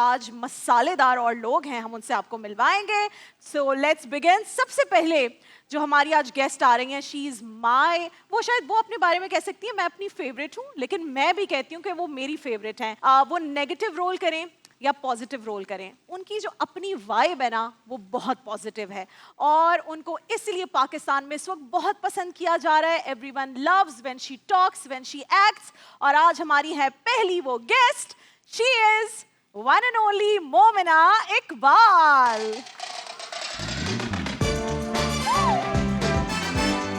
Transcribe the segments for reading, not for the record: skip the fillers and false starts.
आज मसालेदार और लोग हैं, हम उनसे आपको मिलवाएंगे। So let's begin. सबसे पहले जो हमारी आज गेस्ट आ रही हैं, शी इज माय, वो शायद वो अपने बारे में कह सकती है मैं अपनी फेवरेट हूँ, लेकिन मैं भी कहती हूँ कि वो मेरी फेवरेट हैं। वो नेगेटिव रोल करें या पॉजिटिव रोल करें, उनकी जो अपनी वाइब है ना वो बहुत पॉजिटिव है और उनको इसलिए पाकिस्तान में इस वक्त बहुत पसंद किया जा रहा है। Everyone loves when she talks, when she acts. और आज हमारी है पहली वो guest, she is one and only Momina Iqbal.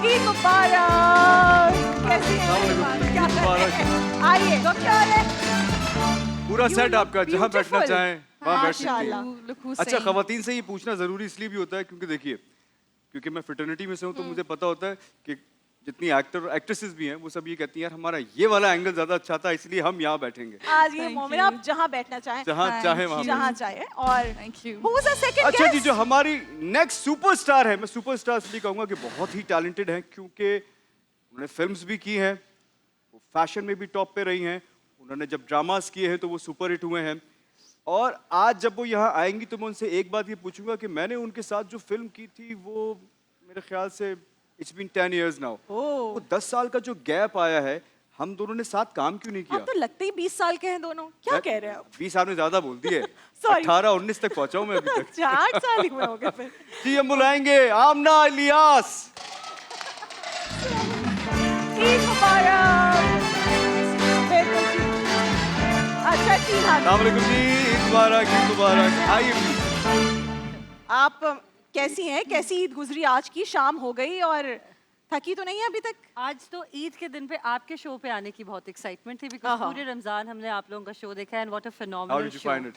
Eid मुबारक। कैसी हैं? क्या कर रहे हैं? आइए, तो क्या है पूरा सेट आपका, जहाँ बैठना चाहें वहाँ बैठ सकती हैं। माशाल्लाह। अच्छा, खवातीन से ये पूछना जरूरी इसलिए भी होता है क्योंकि देखिए, क्योंकि मैं फ्रेटर्निटी में से हूँ तो मुझे पता होता है कि जितनी एक्टर एक्ट्रेसेस भी हैं वो सब ये कहती हैं यार हमारा ये वाला एंगल ज्यादा अच्छा था इसलिए हम यहाँ बैठेंगे। आज ये मोमिना आप जहाँ बैठना चाहें, जहाँ चाहे वहाँ जहाँ चाहे। और Thank you. who was the second अच्छा जी, guest? जो हमारी नेक्स्ट सुपरस्टार है, मैं सुपरस्टार इसलिए कहूँगा कि बहुत ही टैलेंटेड है क्योंकि उन्होंने फिल्म्स भी की हैं, वो फैशन में भी टॉप पे रही हैं, उन्होंने जब ड्रामास किए हैं तो वो सुपर हिट हुए हैं। और आज जब वो यहाँ आएंगी तो मैं उनसे एक बात ये पूछूंगा कि मैंने उनके साथ जो फिल्म की थी वो मेरे ख्याल से इट्स बीन 10 years नाउ। वो 10 साल का जो गैप आया है, हम दोनों ने साथ काम क्यों नहीं किया? आप तो लगते ही 20 साल के हैं दोनों। क्या कह रहे हैं आप? 20 साल में ज्यादा बोल दिए। Sorry. 18-19 तक पहुंचा हूं मैं अभी तक। 8 साल ही हुए होंगे फिर। जी, हम बुलाएंगे आमना इलियास। ईद मुबारक। बिल्कुल जी। अच्छा जी, हाँ। अस्सलाम वालेकुम जी, ईद मुबारक, ईद मुबारक। आइए प्लीज। आप कैसी हैं? कैसी ईद गुजरी? आज की शाम हो गई और थकी तो नहीं है अभी तक? आज तो ईद के दिन पे आपके शो पे आने की बहुत एक्साइटमेंट थी बिकॉज़ पूरे रमजान हमने आप लोगों का शो देखा and what a How phenomenal did you show. find it?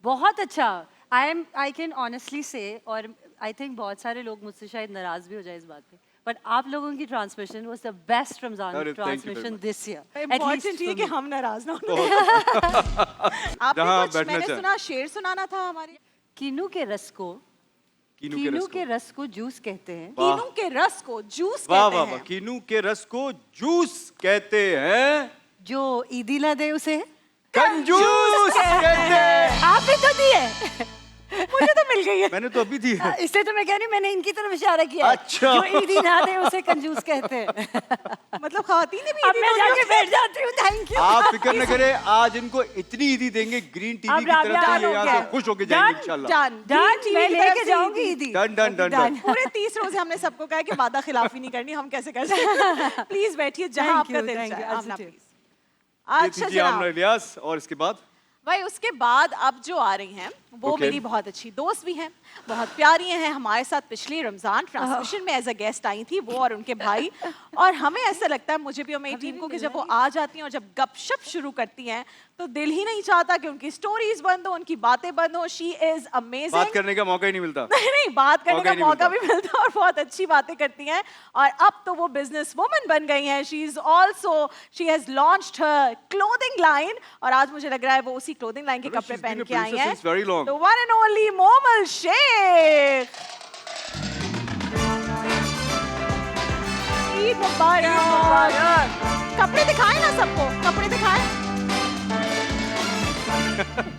बहुत अच्छा। आई कैन ऑनेस्टली से, और आई थिंक बहुत सारे लोग मुझसे शायद नाराज भी हो जाए इस बात पे, बट आप लोगों की transmission was the best Ramzan अरे, thank you very transmission much. This year. Important है कि हम नाराज ना हो। जहाँ आपने आप कुछ, बैठना मैंने चाहें। सुना शेर सुनाना था हमारे। कीनू के रस को कीनू के रस को। जूस कहते हैं। वाह। कीनू के रस को जूस वाह कहते वाह वाह, हैं। कीनू के रस को जूस कहते हैं, जो ईदी ना दे उसे कंजूस कहते हैं। आप भी तो दिए। मुझे तो मिल गई है। मैंने तो अभी दी है। इससे तो मैं कह रही हूँ मैंने इनकी तरफ इशारा किया है। अच्छा। जो ईदी ना दे उसे कंजूस कहते हैं। मतलब खवातीन ने भी अब ईदी मैं दोनों जाके की- बैठ जाती हूँ। Thank you. आप फिक्र न करें, आज इनको इतनी ईदी देंगे ग्रीन टीवी अब की तरफ राबिया से डन ये हो यहाँ गया। से खुश होके जाएंगे इंशाल्लाह। डन डन, मैं लेके जाऊंगी ईदी। ईदी। Done done done done. पूरे 30 रोजे हमने सबको कहा कि वादा खिलाफी नहीं करनी, हम कैसे कर सकते? प्लीज बैठिए जहां Thank आपका you, दिल thank चाहे। you. Aamna As it is. Please. ये अच्छा दीजिए आमना जनाब, इलियास। और इसके बाद भाई उसके बाद अब जो आ रही हैं वो Okay. मेरी बहुत अच्छी दोस्त भी हैं, बहुत प्यारी हैं। हमारे साथ पिछले रमजान ट्रांसमिशन में एज अ गेस्ट आई थी वो और उनके भाई। और हमें ऐसा लगता है, मुझे भी और मेरी टीम को, कि जब वो आ जाती हैं और जब गपशप शुरू करती हैं तो दिल ही नहीं चाहता कि उनकी स्टोरीज बंद हो, उनकी बातें बंद हो। शी इज बात अमेजिंग। करने का मौका ही नहीं मिलता। नहीं, बात करने का मौका ही नहीं मौका मिलता। भी मिलता है और बहुत अच्छी बातें करती हैं। और अब तो वो बिजनेस वुमन बन गई हैं। She has launched her clothing line और आज मुझे लग रहा है वो उसी क्लोथिंग लाइन के अरे, कपड़े she's been पहन a के आई princess हैं। since very long. तो one and only Momal Sheikh. Eid मुबारक। कपड़े दिखाएं ना सबको, कपड़े दिखाएं।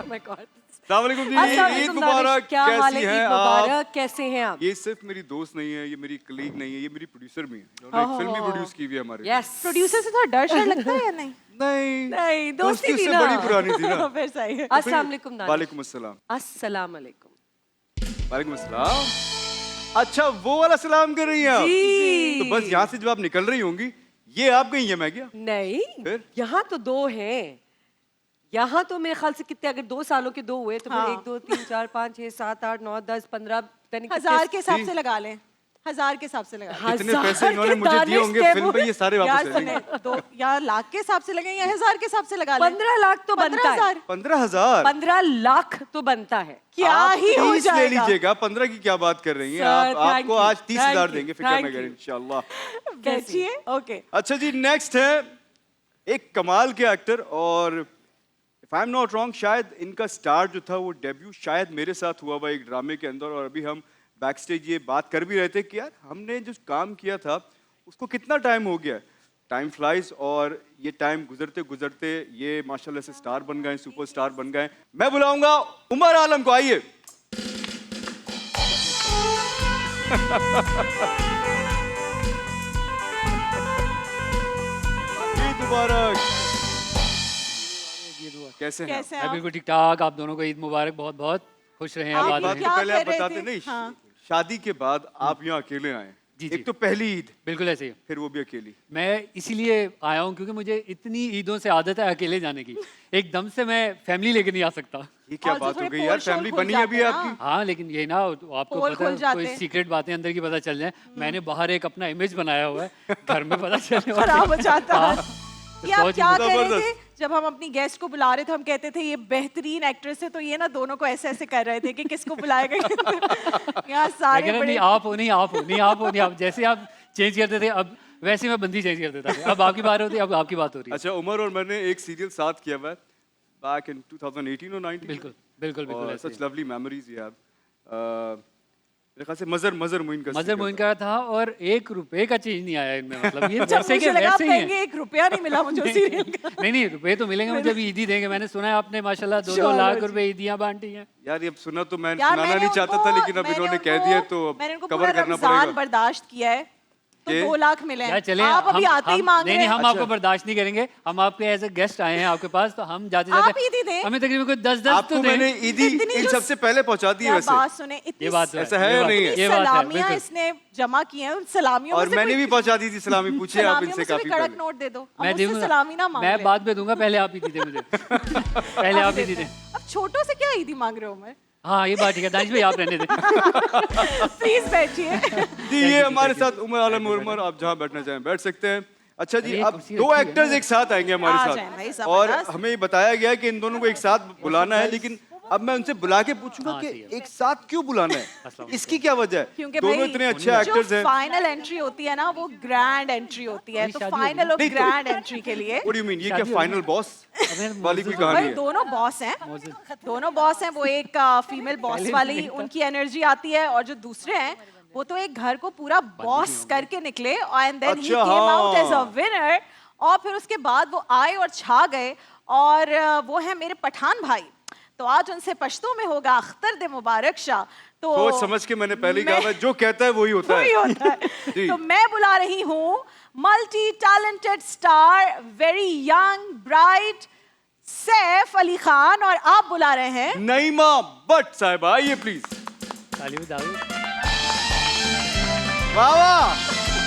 Oh my God. अस्सलाम वालेकुम जी, अस्सलाम ईद वालेकुम मुबारक। दानिश, क्या हाल है? कैसी हैं ईद आप? मुबारक। कैसे हैं आप? ये सिर्फ मेरी दोस्त नहीं है, ये मेरी कलीग नहीं है, ये मेरी प्रोड्यूसर भी है। इन्होंने एक फिल्म भी प्रोड्यूस की हुई है हमारे। यस। प्रोड्यूसर से थोड़ा डर शर लगता है या नहीं? नहीं नहीं, दोस्ती थी उससे ना। बड़ी पुरानी थी ना। फिर सही है। अस्सलाम वालेकुम दानिश। वालेकुम अस्सलाम। अस्सलाम वालेकुम। वालेकुम अस्सलाम। अच्छा, वो वाला सलाम कर रही हैं आप? जी। तो बस यहाँ से जब आप निकल रही होंगी, ये आप गई हैं, मैं क्या? नहीं, फिर? यहाँ तो दो हैं। यहाँ तो मेरे ख्याल से कितने, अगर 2 सालों के 2 हुए तो हाँ। फिर 1 2 3 4 5 6 7 8 9 10 15 1000 के हिसाब से लगा लें, 1000 के हिसाब से लगा लें। कितने पैसे इन्होंने मुझे दिए होंगे फिल्म पे, ये सारे वापस यार ले सुने, लेंगे। दो या लाख के हिसाब से लगे या 1000 के हिसाब से लगा लें। 15 लाख तो बनता है। 15,000 15,000। 15 लाख तो बनता है। क्या आप ही हो 30 ले जाएगा। लीजिएगा, 15 की क्या बात कर रही हैं Sir, आप? thank आपको you, आज 30,000 thank you, देंगे, फिक्र thank न करें you. इंशाल्लाह। बैठिए। ओके, अच्छा जी, नेक्स्ट है एक कमाल के एक्टर, और if I am not wrong शायद इनका स्टार्ट जो था वो डेब्यू शायद मेरे साथ हुआ हुआ एक ड्रामे के अंदर। और अभी हम बैक स्टेज ये बात कर भी रहे थे कि यार हमने जो काम किया था उसको कितना टाइम हो गया है। टाइम फ्लाइज और ये टाइम गुजरते गुजरते ये माशाल्लाह से स्टार बन गए, सुपरस्टार बन गए। मैं बुलाऊंगा उमर आलम को, आइए। ईद मुबारक। कैसे हैं? कैसे मैं आप? बिल्कुल ठीक ठाक। आप दोनों को ईद मुबारक, बहुत बहुत खुश रहें आप आबाद बात रहें। तो क्या पहले आप कर रहे बताते थे? नहीं, हाँ। शादी के बाद आप यहाँ अकेले आए। जी, एक तो पहली ईद, बिल्कुल ऐसे ही। फिर वो भी अकेली। मैं इसीलिए आया हूँ क्योंकि मुझे इतनी ईदों से आदत है अकेले जाने की। एकदम से मैं फैमिली लेके नहीं आ सकता। ये क्या और जो बात हो थोड़े गई यार, पोल शोल फैमिली खुल बनी है अभी जाते हैं आपकी। ना। हाँ, लेकिन ये ना तो आपको पोल पता खुल है, जाते कोई हैं। सीक्रेट बातें अंदर की पता चल जाए। मैंने बाहर एक अपना इमेज बनाया हुआ है, घर में पता चलने वाला खराब हो जाता है। हाँ, ये आप सोच क्या नहीं- कह रहे थे जबरदस्त। जब हम अपनी गेस्ट को बुला रहे थे? हम कहते थे ये बेहतरीन एक्ट्रेस है, तो ये ना दोनों को ऐसे ऐसे कर रहे थे कि किसको बुलाएगा। यहाँ मैं सारे कह रहा बड़े नहीं आप हो, नहीं आप हो, नहीं आप हो, नहीं आप। जैसे आप चेंज करते थे अब वैसे मैं बंदी चेंज कर देता था। अब आपकी बात होती है, अब आपकी बात हो रही है। अच्छा, उमर और मैंने एक सीरियल साथ किया हुआ है बैक इन 2018 और 19। बिल्कुल बिल्कुल बिल्कुल ऐसे ही। सच लवली मेमोरीज यार। मेरे ख्याल से मजर मोइन का मजर serial मोइन था। का था और 1 रुपए का चेंज नहीं आया इनमें। मतलब ये अच्छा, वैसे के मुझे लगा आप वैसे ही हैं। कहेंगे 1 रुपया नहीं मिला मुझे उस सीरियल का। नहीं रुपए तो मिलेंगे मुझे, अभी ईदी देंगे। मैंने सुना है आपने माशाल्लाह 2-2 चलो लाख जी। रुपए ईदियां बांटी हैं। यार ये अब सुना तो मैं यार सुनाना नहीं चाहता था, लेकिन अब इन्होंने कह दिया तो मैंने उनको कवर पूरा करना रमजान पड़ेगा। बर्दाश्त किया है, तो के? 2 लाख मिले हैं। यार चले आप अभी आते ही मांग नहीं रहे नहीं, हैं। हम आपको बर्दाश्त नहीं करेंगे। हम आपके एज ए गेस्ट आए हैं आपके पास, तो हम जाते आप जाते ईदी दें। हमें तकरीबन कोई 10-10 आपको तो मैंने दें। ईदी इतनी इन जो- सबसे पहले पहुंचा दी है यार वैसे। बात सुने, इतनी ये बात तो है, ऐसा है ये या बात- नहीं है? ये बात है, सलामियां बिल्कुल। इसने जमा की हैं, उन सलामियों और में से मैंने कोई- भी पहुंचा दी थी सलामी। पूछिए आप सलामियों इनसे में से भी काफी कड़क पहले। नोट दे दो। अब मैं मुझसे दूंगा, सलामी ना मांग मैं ले। बाद में दूंगा, पहले आप ईदी दें मुझे। पहले आप ईदी दें। अब छोटों से क्या ईदी मांग रहे हो? मैं हाँ ये बात ठीक है, दानिश भाई आप रहने दें। प्लीज बैठिए। जी, ये हमारे साथ उमर आलम उमर, आप जहाँ बैठना चाहें बैठ सकते हैं। अच्छा जी, अरे, अब कुर्सी 2 रखी है एक्टर्स ना। एक साथ आएंगे आ हमारे जाएं भाई, साथ, और जबरदस्त। हमें ये बताया गया है कि इन दोनों को एक साथ बुलाना है, लेकिन अब मैं उनसे बुला के पूछूंगा हाँ, कि सही है। एक साथ क्यों बुलाना है, इसकी क्या वजह है? क्योंकि दोनों भाई इतने अच्छे जो एक्टर्स हैं। फाइनल एंट्री होती है ना, वो ग्रैंड एंट्री होती है। मेरी तो शादी होगी। फाइनल और नहीं तो- ग्रैंड एंट्री के लिए What do you mean? ये क्या शादी फाइनल बॉस अबे, वाली कोई मौजूद- कहानी भाई है? दोनों बॉस हैं, दोनों बॉस हैं। वो एक फीमेल बॉस पहले वाली नहीं था। उनकी एनर्जी आती है, और जो दूसरे हैं वो तो एक घर को पूरा बॉस करके निकले, एंड देन ही अच्छा, केम आउट एज अ हाँ। विनर। और फिर उसके बाद वो आए और छा गए, और वो है मेरे पठान भाई। तो आज उनसे पश्तो में होगा अख्तर दे मुबारक शाह। तो सोच समझ के मैंने पहले ही कहा था, जो कहता है वही होता वही है। होता है। जी। तो मैं बुला रही हूँ multi talented star, very young bright Saif Ali Khan, और आप बुला रहे हैं नईमा भट्ट साहिबा, आइए प्लीज। ताली बजाओ। वाह वाह।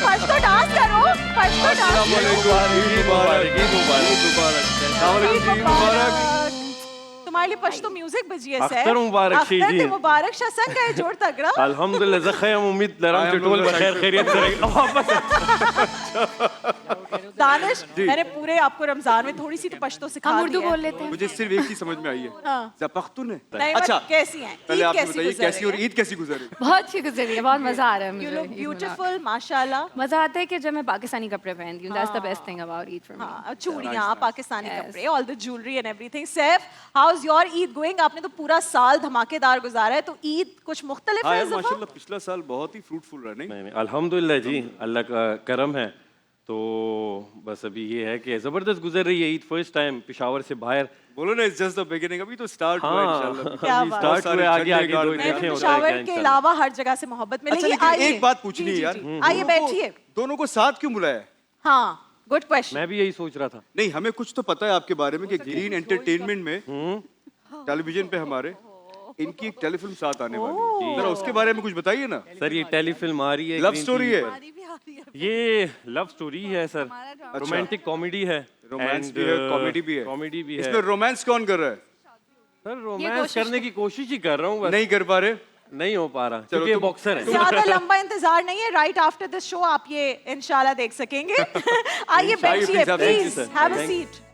पश्तो डांस करो, पश्तो डांस अस्सलाम वालेकुम, ईद मुबारक, ईद मुबारक, ईद मुबारक। अस्सलाम वालेकुम जी, ईद मुबारक। तुम्हारे लिए पश्तो म्यूजिक बजी है सैफ। अख्तर मुबारक अख्तर शी दे जी। मुबारक शाह संग है जोड़ तगड़ा। अल्हम्दुलिल्लाह ज़ख़म उम्मीद दरम चटोल बखैर खैरियत से रहेगी। दानिश, मैंने पूरे आपको रमजान में थोड़ी सी तो पश्तो सिखा दी है। उर्दू बोल लेते हैं। मुझे सिर्फ एक ही समझ में आई है, हाँ। ज़पख्तुन है। नहीं, अच्छा, कैसी हैं? पहले ईद आप कैसी बताइए गुजर कैसी, रही और है? ईद कैसी गुजरी? बहुत अच्छी गुजरी है, बहुत मजा आ रहा है You मुझे look ईद मना के। beautiful, माशाल्लाह। मजा आता है कि जब मैं पाकिस्तानी कपड़े पहनती हूँ, that's the best thing about Eid for me. हाँ, चूड़ियाँ, पाकिस्तानी Yes. कपड़े, all the jewelry and everything. Saif, how's your Eid going? आपने तो पूरा साल धमाकेदार गुजारा है, तो ईद कुछ मुख्तलिफ हाँ है यार, इस दफा? माशाल्लाह पिछला साल बहुत ही फ्रूटफुल रहा, नहीं? नहीं, अल्हम्दुलिल्लाह जी, अल्लाह का करम है। तो बस अभी ये है कि ज़बरदस्त गुजर रही है ईद। फर्स्ट टाइम पेशावर से बाहर। बोलो ना, इट्स जस्ट द बिगिनिंग, अभी तो स्टार्ट हुआ है हाँ, इंशाल्लाह। क्या अभी बात। स्टार्ट बहुत हुए, सारे आगे झंडे आगे गाड़ दो रहे हैं। मैं देखें होता है पेशावर क्या के इंशाल्लाह। अलावा हर जगह से मोहब्बत अच्छा, मिलेगी। लेकिन आइए। एक बात पूछनी जी, है जी, यार, जी। आइए बैठिए। दोनों को साथ क्यों बुलाया है? हाँ, गुड क्वेश्चन। मैं भी यही सोच रहा था। नहीं, हमें कुछ तो पता है आपके बारे में कि ग्रीन एंटरटेनमेंट में टेलीविजन पे हमारे इनकी एक टेलीफिल्म साथ आने वाली है, जरा उसके बारे में कुछ बताइए ना। सर ये टेलीफिल्म आ रही है, लव ग्रीन स्टोरी टीवी है? पर। ये लव स्टोरी है सर, रोमांटिक कॉमेडी है, रोमांस and, भी है, कॉमेडी भी है। कॉमेडी भी है। इसमें रोमांस कौन कर रहा है? सर रोमांस करने की कोशिश ही कर रहा हूँ, बस नहीं कर पा रहे? नहीं हो पा रहा चलो, क्योंकि ये तुम- बॉक्सर है। ज्यादा लंबा इंतजार नहीं है, राइट आफ्टर दिस शो आप ये इंशाल्लाह देख सकेंगे। आइए बैठिए, please, have a seat, please sir. Have a Thank you. Seat.